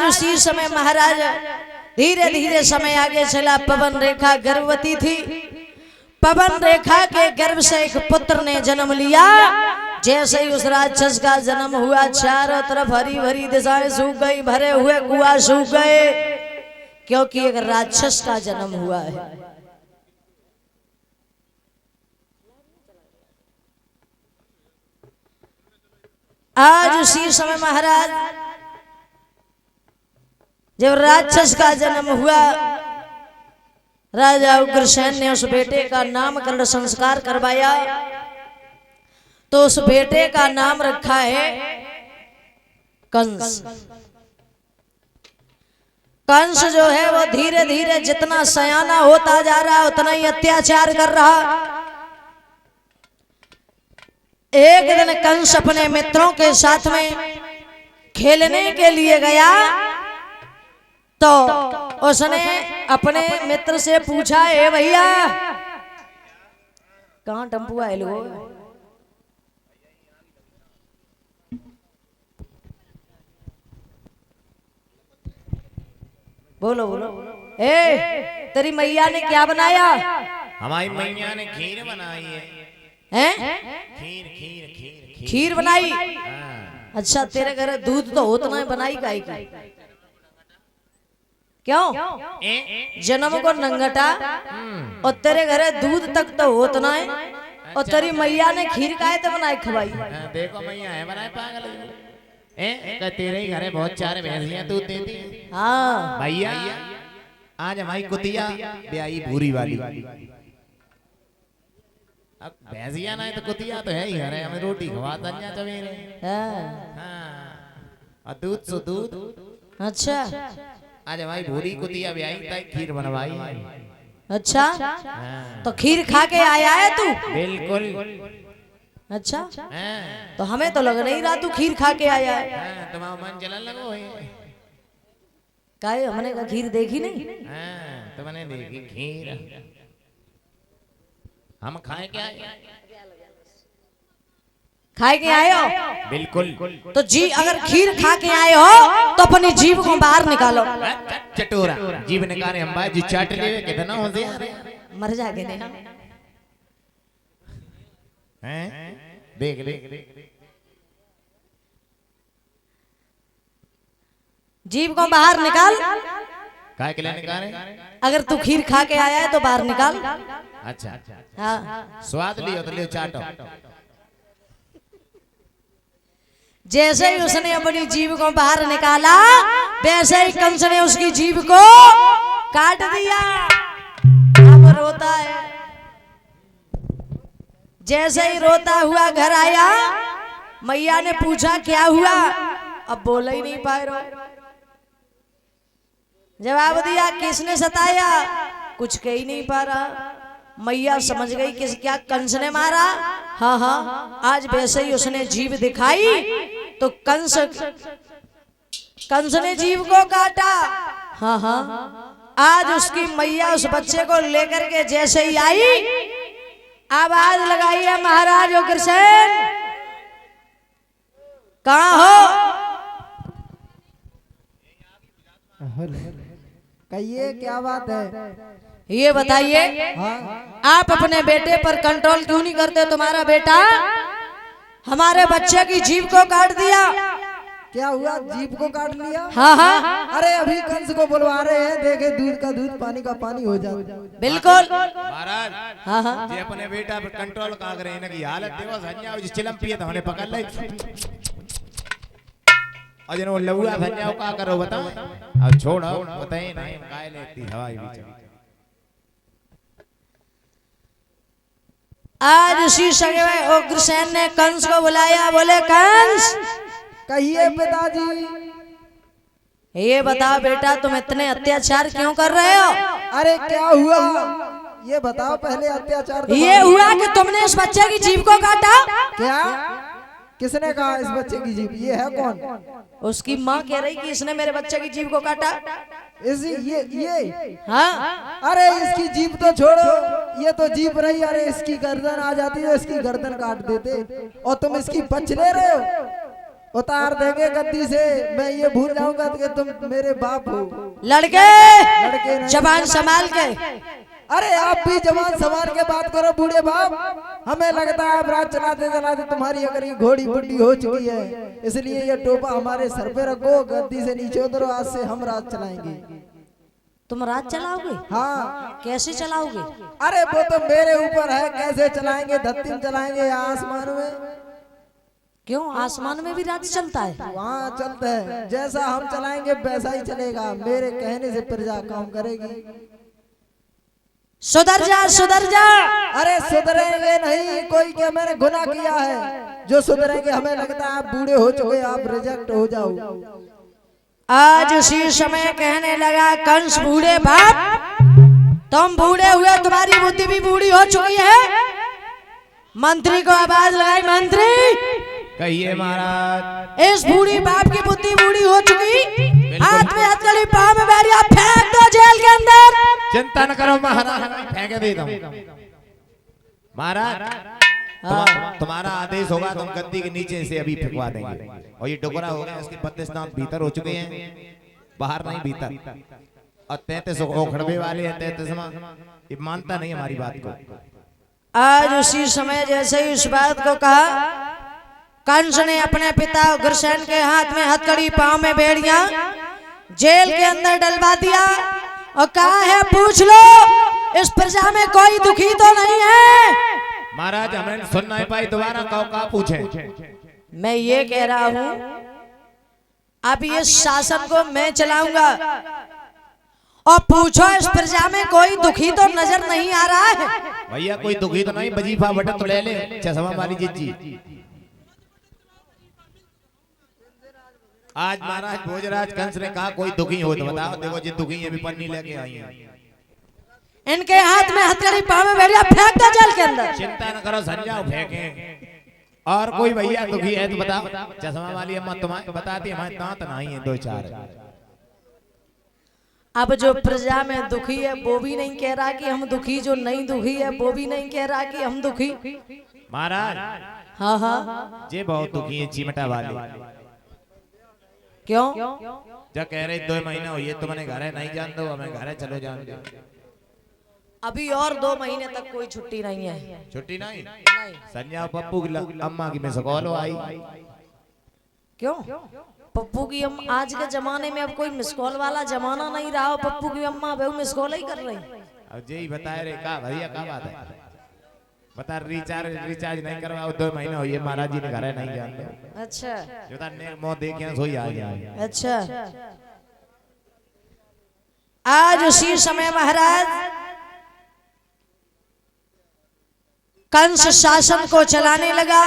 उसी समय महाराज धीरे धीरे समय आगे चला। पवन रेखा गर्भवती थी। पवन रेखा के गर्भ से एक पुत्र ने जन्म लिया। जैसे ही उस राक्षस का जन्म हुआ, चारों तरफ हरी भरी दिशाएं सूख गई, भरे हुए कुआं सूख गए, क्योंकि एक राक्षस का जन्म हुआ है। आज उसी समय महाराज जब राक्षस का जन्म हुआ, राजा उग्रसेन ने उस बेटे का नामकरण संस्कार करवाया। तो उस बेटे का नाम रखा है कंस। कंस जो है वो धीरे धीरे जितना सयाना होता जा रहा उतना ही अत्याचार कर रहा। एक दिन कंस अपने मित्रों के साथ में खेलने के लिए गया, तो उसने अपने मित्र से पूछा, ए भैया कहाँ टम्पू आए लोग? बोलो बोलो। ए तेरी मैया ने क्या बनाया? हमारी मैया ने खीर बनाई है। हैं? खीर खीर खीर खीर बनाई। हाँ। अच्छा, तेरे घर दूध तो होता ना, बनाई गाय की क्यों? जन्म को नंगटा और तेरे घरे दूध तक तो होता ना है, और तेरी मैया ने खीर काहे तो बनाई खवाई? देखो मैया है बनाए पागल तेरे ही घरे बहुत सारे भैंसियां दूध देती। हाँ भैया आज हमारी कुतिया ब्याई भूरी वाली। अब भैंसिया ना है तो कुतिया तो है ही घरे, हमें रोटी खवा दन्या चवेरे। और दूध सो दूध। अच्छा, आज हमारी भूरी कुतिया ब्याई तक खीर बनवाई। अच्छा तो खीर खा के आया है तू? बिल्कुल। अच्छा तो हमें तो लग नहीं रहा तू खीर खा के आया है। तुम्हारा मन जलन लगो है। काहे हमने का खीर देखी नहीं? तुमने देखी खीर? हम खाए क्या? खाए के आए हो? बिल्कुल। तो जी अगर खीर खा के आए हो तो अपनी जीभ को बाहर निकालो। चटोरा जीभ निकाले हम भाई जी चाट ले कितना होशियार है। मर जागे ने हैं? देख ले जीभ को बाहर निकाल। काय के लिए निकाले? अगर तू खीर खा के आया है तो बाहर निकाल। अच्छा हाँ, स्वाद लियो तो लियो चाटो। जैसे ही उसने अपनी जीभ को बाहर निकाला, वैसे ही कंस ने उसकी जीभ को काट दिया। अब रोता है। जैसे ही रोता हुआ घर आया, मैया ने पूछा क्या हुआ? अब बोला ही नहीं पाए रो। जवाब दिया किसने सताया? कुछ कह ही नहीं पा रहा। मैया समझ गई कि क्या कंस ने मारा? हाँ हाँ। आज वैसे ही उसने जीभ दिखाई तो कंस ने जीभ को काटा। हाँ हाँ। आज उसकी मैया उस बच्चे को लेकर के जैसे ही आई, आवाज लगाई है, महाराज उग्रसेन कहाँ हो? कहिए क्या बात है? ये बताइए, हाँ? आप अपने बेटे पर कंट्रोल क्यों नहीं करते? तुम्हारा बेटा हमारे बच्चे की जीभ को काट दिया। क्या हुआ? जीभ को काट लिया? हाँ हाँ। अरे अभी कंस को बुलवा रहे हैं, देखे दूध का दूध पानी का पानी हो जाए। बिल्कुल महाराज। हाँ हाँ। जे अपने बेटा पर कंट्रोल का करे इनकी हालत देखो। संज्ञा जिस चिलम पिए तो हमने पकड़ ली। और जन वो लौड़ा संज्ञा का करो बताओ। अब छोड़ो बताइए नहीं काय लेती हवाई बीच। आज उसी समय उग्रसेन ने कंस को बुलाया। बोले कंस, कहिए पिताजी। ये बताओ बेटा तुम इतने अत्याचार क्यों कर रहे हो? अरे क्या हुआ? ये बताओ पहले। अत्याचार ये हुआ कि तुमने इस बच्चे की जीभ को काटा। क्या? किसने कहा इस बच्चे की जीभ? ये है कौन? उसकी माँ कह रही कि इसने मेरे बच्चे की जीभ को काटा। ये हाँ। अरे इसकी जीभ तो छोड़ो, ये तो जीभ रही। अरे इसकी गर्दन आ जाती है, इसकी गर्दन काट देते और तुम इसकी बच ले रहे हो। उतार देंगे गद्दी से। मैं ये भूल जाऊंगा कि तुम मेरे बाप हो। लड़के लड़के नहीं। जबान संभाल के। अरे आप भी जवान सवार के बात करो बूढ़े बाप। हमें लगता है आप रात चलाते चलाते तुम्हारी अगर ये घोड़ी बुढ़ी हो चुकी है, इसलिए ये टोपा हमारे सर पे रखो, गद्दी से नीचे उतरो, आज से हम रात चलाएंगे। तुम रात चलाओगे? हाँ। कैसे चलाओगे? अरे वो तो मेरे ऊपर है, कैसे चलाएंगे, धरती में चलाएंगे या आसमान में? क्यों, आसमान में भी रात चलता है? वहाँ चलता है, जैसा हम चलाएंगे वैसा ही चलेगा। मेरे कहने से प्रजा काम करेगी। सुधर जा, सुधर जा। अरे सुधरेंगे नहीं, कोई क्या मैंने गुनाह किया है जो सुधरेंगे? हमें लगता है आप बूढ़े हो चुके, आप रिजेक्ट हो जाओ। आज उसी समय कहने लगा कंस, बूढ़े बाप तुम बूढ़े हुए, तुम्हारी बुद्धि भी बूढ़ी हो चुकी है। मंत्री को आवाज लगाई, मंत्री कहिए महाराज। इस बूढ़ी बाप की बुद्धि बूढ़ी हो चुकी, हाथ में हथकड़ी, पाँव में बैरिया, फेंक दो जेल के अंदर। चिंता न करो महाराज, फेंक देता हूँ महाराज। तुम्हारा आदेश होगा तो हम गद्दी के नीचे से अभी फेंकवा देंगे। और ये टुकड़ा हो गया, उसके 32 दांत भीतर हो चुके हैं, बाहर नहीं भीतर। और 33 ओखड़वे वाले हैं, 33वां ये मानता नहीं हमारी बात को। आज उसी समय जैसे ही इस बात को कहा, कंस ने अपने पिता उग्रसेन के हाथ में हथकड़ी, पांव में बेड़ियां, जेल के अंदर डलवा दिया और कहा है पूछ लो इस प्रजा में कोई दुखी तो नहीं है? महाराज हमें सुन नहीं पाई, दोबारा का पूछे। मैं ये कह रहा हूं अब ये शासन को मैं चलाऊंगा और पूछो इस प्रजा में कोई दुखी तो नजर नहीं आ रहा है? भैया कोई दुखी तो नहीं, वजीफा बटा तो ले ले चश्मा वाली जी। आज महाराज भोजराज कंस ने कहा कोई दुखी हो तो बताओ। देखो जी दुखी है, भी पन्नी लेके आई है। इनके हाथ में हथकड़ी, पांव में बैठिया, फेंक दो जेल के अंदर। चिंता न करो, संजाओ फेंके। और कोई भैया दुखी है तो बताओ। चश्मा वाली अम्मा तुम्हें बताती, हमारे दांत नहीं है, 2-4। अब जो प्रजा में दुखी है वो भी नहीं कह रहा कि हम दुखी, जो नहीं दुखी है वो भी नहीं कह रहा कि हम दुखी। महाराज हाँ हाँ, जे बहुत दुखी है चिमटा वाले। क्यों? जो कह रहे 2 महीना हुई तो मैंने घर नहीं जान दो, हमें घर चलो जान दो। अभी और 2 महीने तक कोई छुट्टी नहीं है। छुट्टी नहीं? संजय पप्पू की अम्मा की मिस कॉल आई। क्यों? पप्पू की अम्मा, आज के जमाने में अब कोई मिस कॉल वाला जमाना नहीं रहा। पप्पू की अम्मा बहु मिस कॉल ही कर रही। अब जे ही बताए रे का भैया का बात है, बता रिचार्ज नहीं करवाओ, 2 महीना हुई है महाराज जी ने घर नहीं जान दो। अच्छा, जो ता ने मुंह देखे सोई आ जाए। अच्छा। आज उसी समय महाराज कंस शासन को चलाने लगा।